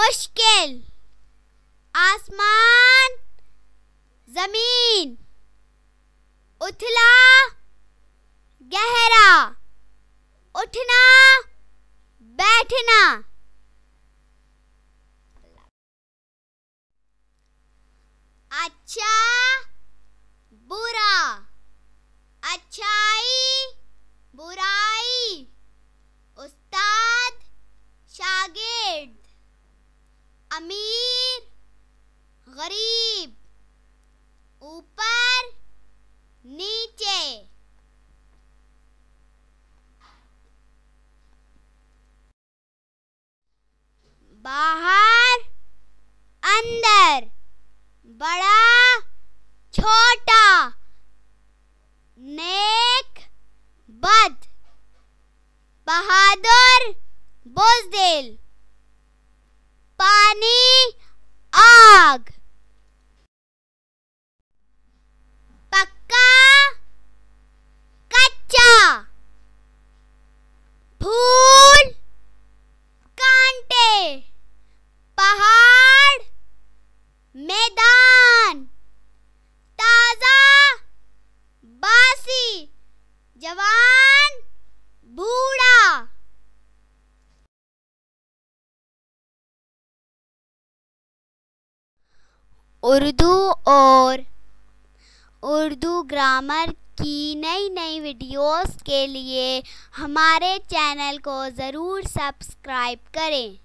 मुश्किल, आसमान जमीन, उथला गहरा, उठना बैठना। अच्छा बुरा, अच्छाई बुराई, उस्ताद शागिर्द, अमीर गरीब, ऊपर नीचे। बाहर अंदर, बड़ा छोटा, नेक बद, बहादुर बुज़दिल, पानी आग, पक्का कच्चा, फूल कांटे, पहाड़ मैदान, ताजा बासी, जवान बूढ़ा। उर्दू और उर्दू ग्रामर की नई नई वीडियोस के लिए हमारे चैनल को ज़रूर सब्सक्राइब करें।